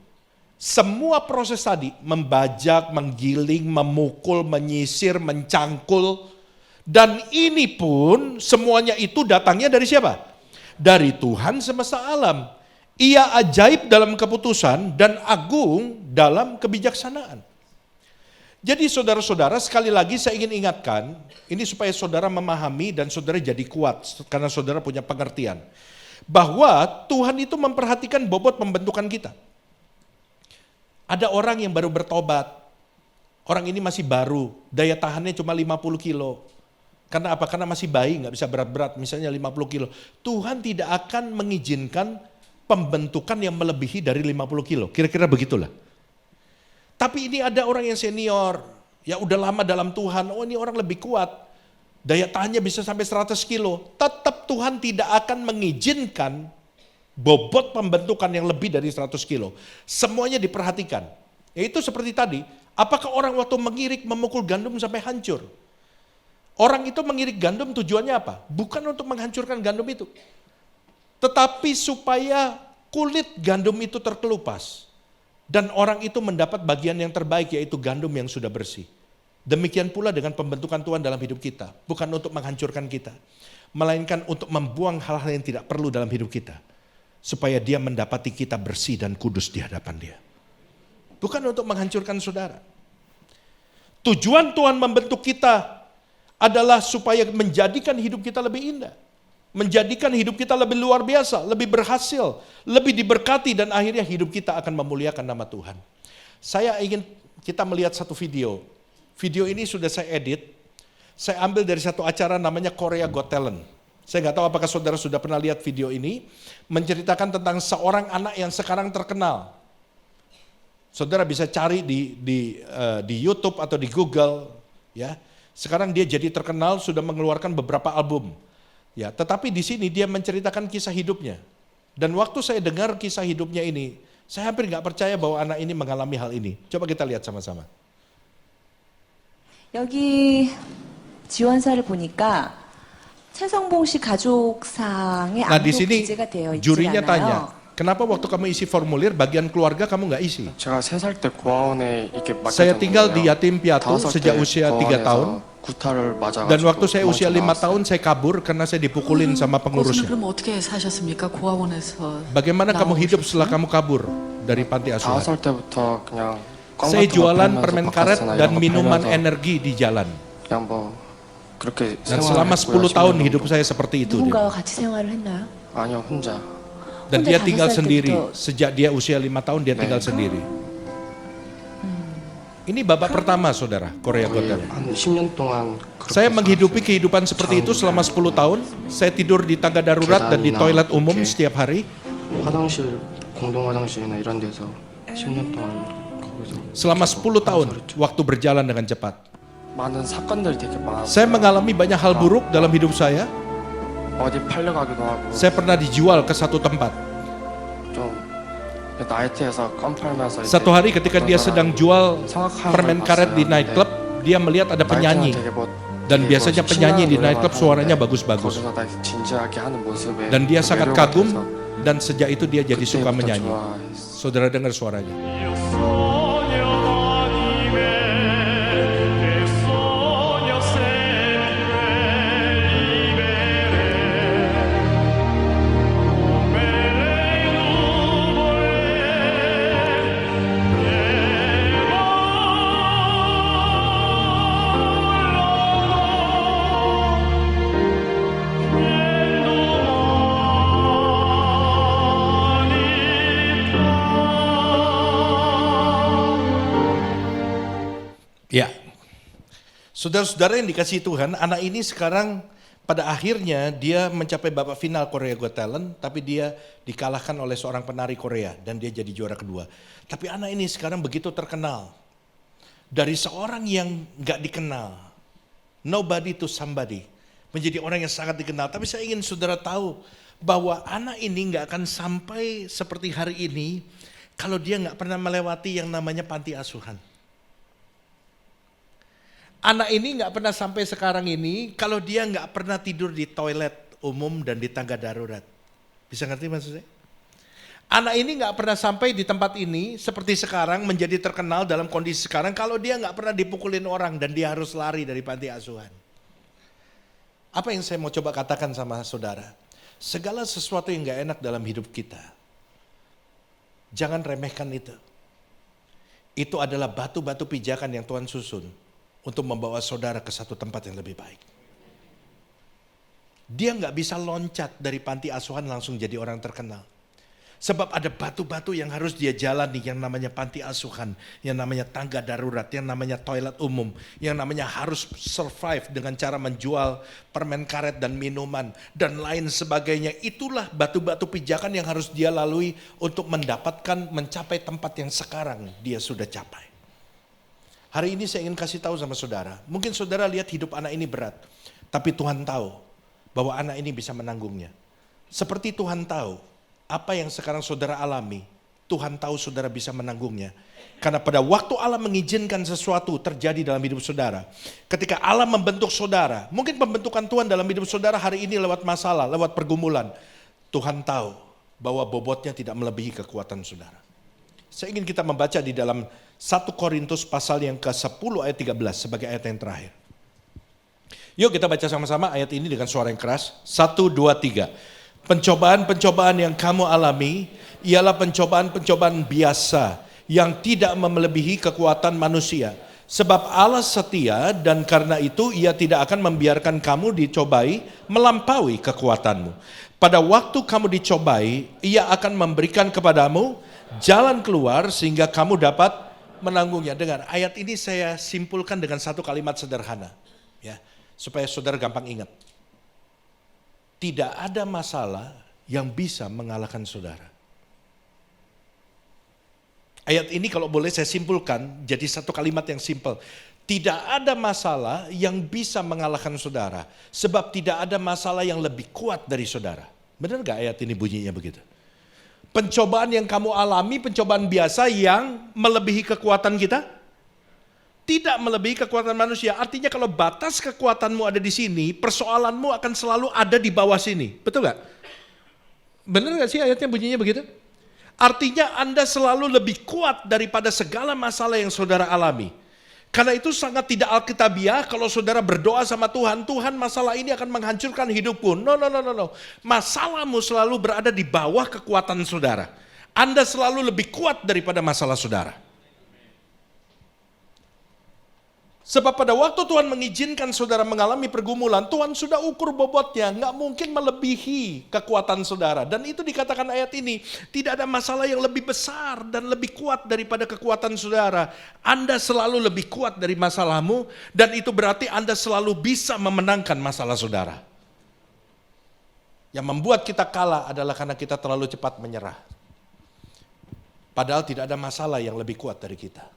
Semua proses tadi, membajak, menggiling, memukul, menyisir, mencangkul. Dan ini pun semuanya itu datangnya dari siapa? Dari Tuhan semesta alam. Ia ajaib dalam keputusan dan agung dalam kebijaksanaan. Jadi saudara-saudara, sekali lagi saya ingin ingatkan, ini supaya saudara memahami dan saudara jadi kuat karena saudara punya pengertian. Bahwa Tuhan itu memperhatikan bobot pembentukan kita. Ada orang yang baru bertobat, orang ini masih baru, daya tahannya cuma 50 kilo. Karena apa? Karena masih bayi, gak bisa berat-berat, misalnya 50 kilo. Tuhan tidak akan mengizinkan pembentukan yang melebihi dari 50 kilo, kira-kira begitulah. Tapi ini ada orang yang senior, ya udah lama dalam Tuhan, oh ini orang lebih kuat, daya tahannya bisa sampai 100 kilo. Tetap Tuhan tidak akan mengizinkan bobot pembentukan yang lebih dari 100 kilo. Semuanya diperhatikan. Yaitu seperti tadi, apakah orang waktu mengirik memukul gandum sampai hancur? Orang itu mengirik gandum tujuannya apa? Bukan untuk menghancurkan gandum itu. Tetapi supaya kulit gandum itu terkelupas. Dan orang itu mendapat bagian yang terbaik, yaitu gandum yang sudah bersih. Demikian pula dengan pembentukan Tuhan dalam hidup kita. Bukan untuk menghancurkan kita, melainkan untuk membuang hal-hal yang tidak perlu dalam hidup kita. Supaya dia mendapati kita bersih dan kudus di hadapan dia. Bukan untuk menghancurkan saudara. Tujuan Tuhan membentuk kita adalah supaya menjadikan hidup kita lebih indah. Menjadikan hidup kita lebih luar biasa, lebih berhasil, lebih diberkati, dan akhirnya hidup kita akan memuliakan nama Tuhan. Saya ingin kita melihat satu video. Video ini sudah saya edit, saya ambil dari satu acara namanya Korea Got Talent. Saya nggak tahu apakah saudara sudah pernah lihat video ini, menceritakan tentang seorang anak yang sekarang terkenal. Saudara bisa cari di YouTube atau di Google, ya. Sekarang dia jadi terkenal, sudah mengeluarkan beberapa album. Ya, tetapi di sini dia menceritakan kisah hidupnya. Dan waktu saya dengar kisah hidupnya ini, saya hampir nggak percaya bahwa anak ini mengalami hal ini. Coba kita lihat sama-sama. 여기 지원서를 보니까 최성봉 씨 가족상에 Nah di 아무도 sini 기재가 되어 있지 jurinya tanya, 않아요. kenapa waktu kamu isi formulir bagian keluarga kamu nggak isi? 제가 3살 때 고아원에 이렇게 Saya tinggal di 맡겨졌는데요. yatim piatu 5살 sejak 때 usia 3 tahun. 고아원에서 구타를 맞아가지고 Dan waktu saya usia 5 도망쳐 tahun 나왔어요. saya kabur karena saya dipukulin sama 거기서는 pengurusnya. 그럼 어떻게 사셨습니까? 고아원에서 Bagaimana kamu hidup 나오셨어요? setelah kamu kabur dari panti asuhan? 5살 때부터 그냥 껌 Saya 같은 거 jualan 팔면서 permen karet 바카스나 dan 이런 거 minuman 팔면서 energi di jalan. 그냥 뭐 그렇게 Dan selama 10 tahun hidup saya seperti itu. 누군가와 같이 생활을 했나요? 아니요 혼자. Dan 혼자 dia 5 tinggal 살 sendiri. 때부터. Sejak dia usia 5 tahun dia tinggal sendiri. Ini babak pertama saudara, Korea Got 거의 Talent. 한 10년 동안 그렇게 Saya menghidupi 살았어요. kehidupan seperti itu selama 10 tahun. Saya tidur di tangga darurat dan di toilet umum setiap hari. 화장실 공동 화장실이나 이런 데서 10년 동안 거기서 Selama 10 tahun, waktu berjalan dengan cepat. 많은 사건들이 되게 많았어요. Saya mengalami banyak hal buruk dalam hidup saya. 어디 팔려가기도 하고 Saya pernah dijual ke satu tempat. 좀 나이트에서 껌 팔면서 Satu hari ketika dia sedang jual permen karet di nightclub, dia melihat ada penyanyi. Dan biasanya penyanyi di nightclub suaranya bagus-bagus. Dan dia sangat kagum, dan sejak itu dia jadi suka menyanyi. Saudara dengar suaranya. Ya, saudara-saudara yang dikasihi Tuhan, anak ini sekarang Pada akhirnya dia mencapai babak final Korea Got Talent, tapi dia dikalahkan oleh seorang penari Korea dan dia jadi juara kedua. Tapi anak ini sekarang begitu terkenal. Dari seorang yang gak dikenal, nobody to somebody, menjadi orang yang sangat dikenal. Tapi saya ingin saudara tahu bahwa anak ini gak akan sampai seperti hari ini kalau dia gak pernah melewati yang namanya panti asuhan. Anak ini gak pernah sampai sekarang ini kalau dia gak pernah tidur di toilet umum dan di tangga darurat. Bisa ngerti maksud saya? Anak ini gak pernah sampai di tempat ini seperti sekarang menjadi terkenal dalam kondisi sekarang kalau dia gak pernah dipukulin orang dan dia harus lari dari panti asuhan. Apa yang saya mau coba katakan sama saudara? Segala sesuatu yang gak enak dalam hidup kita, jangan remehkan itu. Itu adalah batu-batu pijakan yang Tuhan susun untuk membawa saudara ke satu tempat yang lebih baik. Dia nggak bisa loncat dari panti asuhan langsung jadi orang terkenal. Sebab ada batu-batu yang harus dia jalani, yang namanya panti asuhan, yang namanya tangga darurat, yang namanya toilet umum, yang namanya harus survive dengan cara menjual permen karet dan minuman, dan lain sebagainya. Itulah batu-batu pijakan yang harus dia lalui untuk mendapatkan, mencapai tempat yang sekarang dia sudah capai. Hari ini saya ingin kasih tahu sama saudara, mungkin saudara lihat hidup anak ini berat, tapi Tuhan tahu bahwa anak ini bisa menanggungnya. Seperti Tuhan tahu apa yang sekarang saudara alami, Tuhan tahu saudara bisa menanggungnya. Karena pada waktu Allah mengizinkan sesuatu terjadi dalam hidup saudara, ketika Allah membentuk saudara, mungkin pembentukan Tuhan dalam hidup saudara hari ini lewat masalah, lewat pergumulan, Tuhan tahu bahwa bobotnya tidak melebihi kekuatan saudara. Saya ingin kita membaca di dalam 1 Korintus pasal yang ke-10 ayat 13 sebagai ayat yang terakhir. Yuk kita baca sama-sama ayat ini dengan suara yang keras. 1, 2, 3. Pencobaan-pencobaan yang kamu alami ialah pencobaan-pencobaan biasa yang tidak melebihi kekuatan manusia. Sebab Allah setia dan karena itu ia tidak akan membiarkan kamu dicobai melampaui kekuatanmu. Pada waktu kamu dicobai, ia akan memberikan kepadamu jalan keluar sehingga kamu dapat menanggungnya. Dengar, ayat ini saya simpulkan dengan satu kalimat sederhana, ya, supaya saudara gampang ingat. Tidak ada masalah yang bisa mengalahkan saudara. Ayat ini kalau boleh saya simpulkan jadi satu kalimat yang simpel. Tidak ada masalah yang bisa mengalahkan saudara, sebab tidak ada masalah yang lebih kuat dari saudara. Benar gak ayat ini bunyinya begitu? Pencobaan yang kamu alami, pencobaan biasa yang melebihi kekuatan kita? Tidak melebihi kekuatan manusia. Artinya kalau batas kekuatanmu ada di sini, persoalanmu akan selalu ada di bawah sini. Betul gak? Benar gak sih ayatnya bunyinya begitu? Artinya Anda selalu lebih kuat daripada segala masalah yang saudara alami. Karena itu sangat tidak alkitabiah kalau saudara berdoa sama Tuhan, Tuhan masalah ini akan menghancurkan hidupku. No. Masalahmu selalu berada di bawah kekuatan saudara. Anda selalu lebih kuat daripada masalah saudara. Sebab pada waktu Tuhan mengizinkan saudara mengalami pergumulan, Tuhan sudah ukur bobotnya, nggak mungkin melebihi kekuatan saudara. Dan itu dikatakan ayat ini, tidak ada masalah yang lebih besar dan lebih kuat daripada kekuatan saudara. Anda selalu lebih kuat dari masalahmu, dan itu berarti Anda selalu bisa memenangkan masalah saudara. Yang membuat kita kalah adalah karena kita terlalu cepat menyerah. Padahal tidak ada masalah yang lebih kuat dari kita.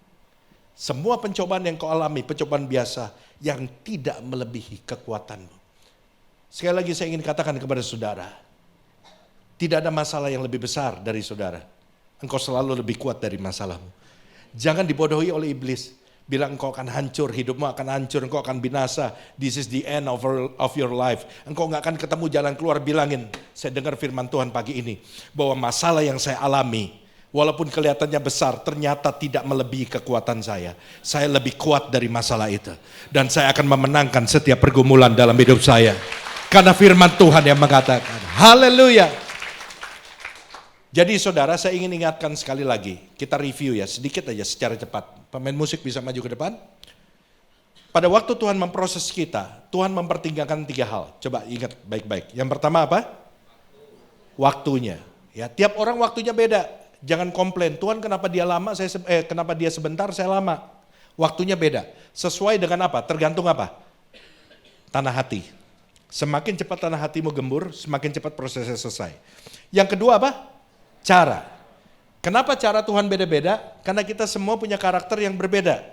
Semua pencobaan yang kau alami, pencobaan biasa yang tidak melebihi kekuatanmu. Sekali lagi saya ingin katakan kepada saudara, tidak ada masalah yang lebih besar dari saudara. Engkau selalu lebih kuat dari masalahmu. Jangan dibodohi oleh iblis. Bilang engkau akan hancur, hidupmu akan hancur, engkau akan binasa. This is the end of your life. Engkau gak akan ketemu jalan keluar. Bilangin, saya dengar firman Tuhan pagi ini, bahwa masalah yang saya alami, walaupun kelihatannya besar, ternyata tidak melebihi kekuatan saya. Saya lebih kuat dari masalah itu. Dan saya akan memenangkan setiap pergumulan dalam hidup saya. Karena firman Tuhan yang mengatakan, haleluya. Jadi saudara, saya ingin ingatkan sekali lagi. Kita review ya, sedikit aja secara cepat. Pemain musik bisa maju ke depan. Pada waktu Tuhan memproses kita, Tuhan mempertimbangkan 3 hal. Coba ingat baik-baik. Yang pertama apa? Waktunya. Ya, tiap orang waktunya beda. Jangan komplain, Tuhan kenapa dia lama, kenapa dia sebentar, saya lama. Waktunya beda. Sesuai dengan apa? Tergantung apa? Tanah hati. Semakin cepat tanah hatimu gembur, semakin cepat prosesnya selesai. Yang kedua apa? Cara. Kenapa cara Tuhan beda-beda? Karena kita semua punya karakter yang berbeda.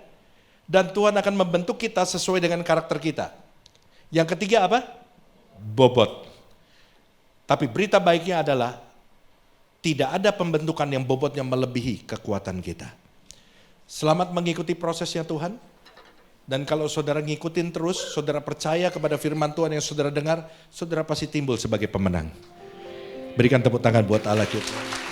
Dan Tuhan akan membentuk kita sesuai dengan karakter kita. Yang ketiga apa? Bobot. Tapi berita baiknya adalah tidak ada pembentukan yang bobotnya melebihi kekuatan kita. Selamat mengikuti prosesnya Tuhan. Dan kalau saudara ngikutin terus, saudara percaya kepada firman Tuhan yang saudara dengar, saudara pasti timbul sebagai pemenang. Berikan tepuk tangan buat Allah kita.